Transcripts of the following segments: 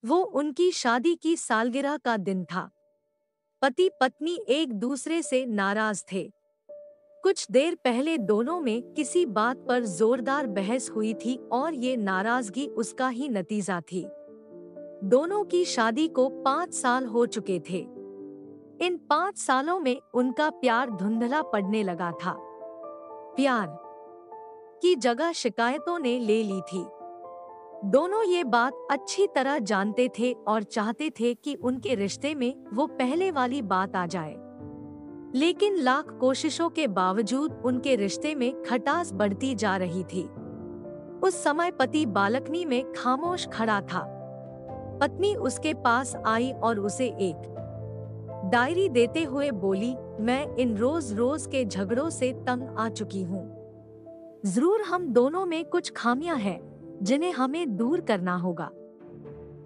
वो उनकी शादी की सालगिरह का दिन था। पति पत्नी एक दूसरे से नाराज थे। कुछ देर पहले दोनों में किसी बात पर जोरदार बहस हुई थी और ये नाराजगी उसका ही नतीजा थी। दोनों की शादी को 5 साल हो चुके थे। इन 5 सालों में उनका प्यार धुंधला पड़ने लगा था। प्यार की जगह शिकायतों ने ले ली थी। दोनों ये बात अच्छी तरह जानते थे और चाहते थे कि उनके रिश्ते में वो पहले वाली बात आ जाए। लेकिन लाख कोशिशों के बावजूद उनके रिश्ते में खटास बढ़ती जा रही थी। उस समय पति बालकनी में खामोश खड़ा था। पत्नी उसके पास आई और उसे एक डायरी देते हुए बोली, मैं इन रोज रोज के झगड़ों से तंग आ चुकी हूँ। जरूर हम दोनों में कुछ खामियां हैं जिन्हें हमें दूर करना होगा,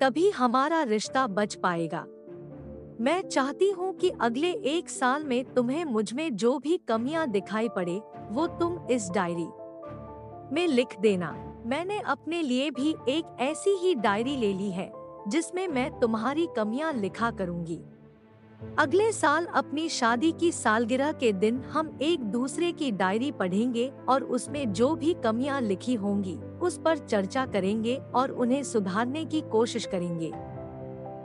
तभी हमारा रिश्ता बच पाएगा। मैं चाहती हूँ कि अगले 1 साल में तुम्हें मुझमें जो भी कमियां दिखाई पड़े वो तुम इस डायरी में लिख देना। मैंने अपने लिए भी एक ऐसी ही डायरी ले ली है जिसमें मैं तुम्हारी कमियां लिखा करूँगी। अगले साल अपनी शादी की सालगिरह के दिन हम एक दूसरे की डायरी पढ़ेंगे और उसमें जो भी कमियां लिखी होंगी उस पर चर्चा करेंगे और उन्हें सुधारने की कोशिश करेंगे।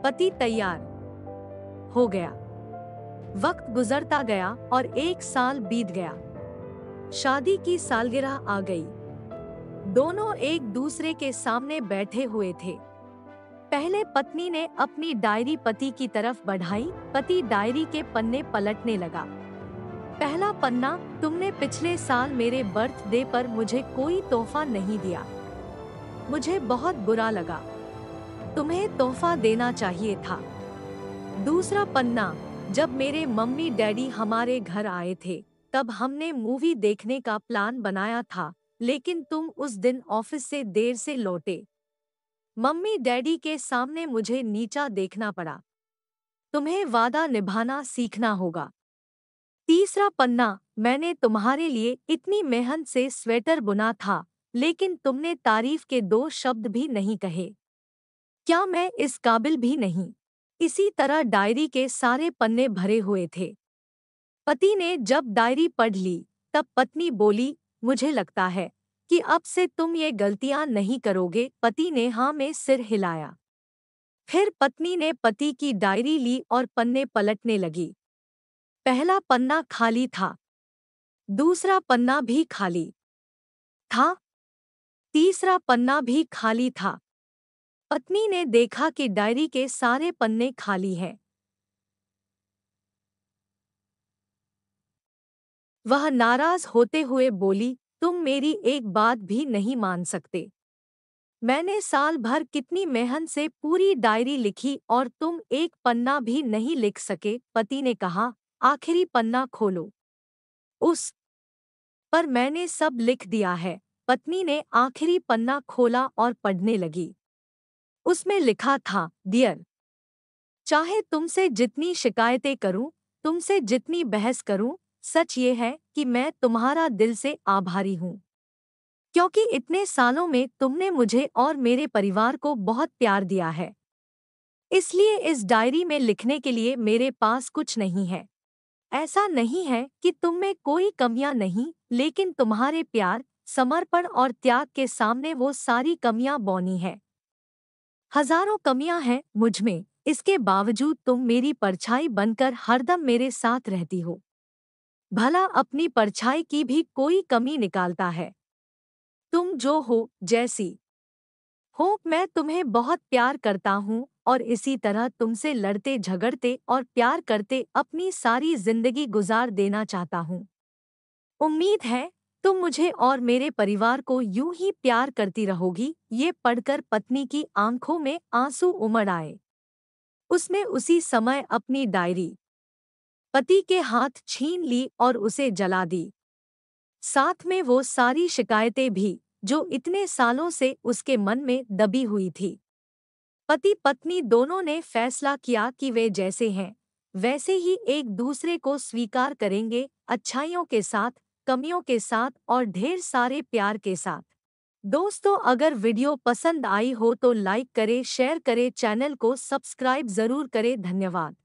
पति तैयार हो गया। वक्त गुजरता गया और 1 साल बीत गया। शादी की सालगिरह आ गई। दोनों एक दूसरे के सामने बैठे हुए थे। पहले पत्नी ने अपनी डायरी पति की तरफ बढ़ाई। पति डायरी के पन्ने पलटने लगा। पहला पन्ना, तुमने पिछले साल मेरे बर्थडे पर मुझे कोई तोहफा नहीं दिया। मुझे बहुत बुरा लगा। तुम्हें तोहफा देना चाहिए था। दूसरा पन्ना, जब मेरे मम्मी डैडी हमारे घर आए थे तब हमने मूवी देखने का प्लान बनाया था, लेकिन तुम उस दिन ऑफिस से देर से लौटे। मम्मी डैडी के सामने मुझे नीचा देखना पड़ा। तुम्हें वादा निभाना सीखना होगा। तीसरा पन्ना, मैंने तुम्हारे लिए इतनी मेहनत से स्वेटर बुना था, लेकिन तुमने तारीफ के 2 शब्द भी नहीं कहे। क्या मैं इस काबिल भी नहीं? इसी तरह डायरी के सारे पन्ने भरे हुए थे। पति ने जब डायरी पढ़ ली तब पत्नी बोली, मुझे लगता है कि अब से तुम ये गलतियां नहीं करोगे। पति ने हाँ में सिर हिलाया। फिर पत्नी ने पति की डायरी ली और पन्ने पलटने लगी। पहला पन्ना खाली था। दूसरा पन्ना भी खाली था। तीसरा पन्ना भी खाली था। पत्नी ने देखा कि डायरी के सारे पन्ने खाली हैं। वह नाराज होते हुए बोली, तुम मेरी एक बात भी नहीं मान सकते। मैंने साल भर कितनी मेहनत से पूरी डायरी लिखी और तुम एक पन्ना भी नहीं लिख सके। पति ने कहा, आखिरी पन्ना खोलो। उस पर मैंने सब लिख दिया है। पत्नी ने आखिरी पन्ना खोला और पढ़ने लगी। उसमें लिखा था, डियर, चाहे तुमसे जितनी शिकायतें करूं, तुमसे जितनी बहस करूं, सच ये है कि मैं तुम्हारा दिल से आभारी हूं, क्योंकि इतने सालों में तुमने मुझे और मेरे परिवार को बहुत प्यार दिया है। इसलिए इस डायरी में लिखने के लिए मेरे पास कुछ नहीं है। ऐसा नहीं है कि तुम में कोई कमियां नहीं, लेकिन तुम्हारे प्यार, समर्पण और त्याग के सामने वो सारी कमियां बौनी है। हजारों कमियां हैं मुझ में, इसके बावजूद तुम मेरी परछाई बनकर हरदम मेरे साथ रहती हो। भला अपनी परछाई की भी कोई कमी निकालता है? तुम जो हो, जैसी हो, मैं तुम्हें बहुत प्यार करता हूँ और इसी तरह तुमसे लड़ते झगड़ते और प्यार करते अपनी सारी जिंदगी गुजार देना चाहता हूँ। उम्मीद है तुम मुझे और मेरे परिवार को यूं ही प्यार करती रहोगी। ये पढ़कर पत्नी की आंखों में आंसू उमड़ आए। उसने उसी समय अपनी डायरी पति के हाथ छीन ली और उसे जला दी। साथ में वो सारी शिकायतें भी जो इतने सालों से उसके मन में दबी हुई थी। पति पत्नी दोनों ने फैसला किया कि वे जैसे हैं वैसे ही एक दूसरे को स्वीकार करेंगे, अच्छाइयों के साथ, कमियों के साथ और ढेर सारे प्यार के साथ। दोस्तों, अगर वीडियो पसंद आई हो तो लाइक करें, शेयर करें, चैनल को सब्सक्राइब जरूर करें। धन्यवाद।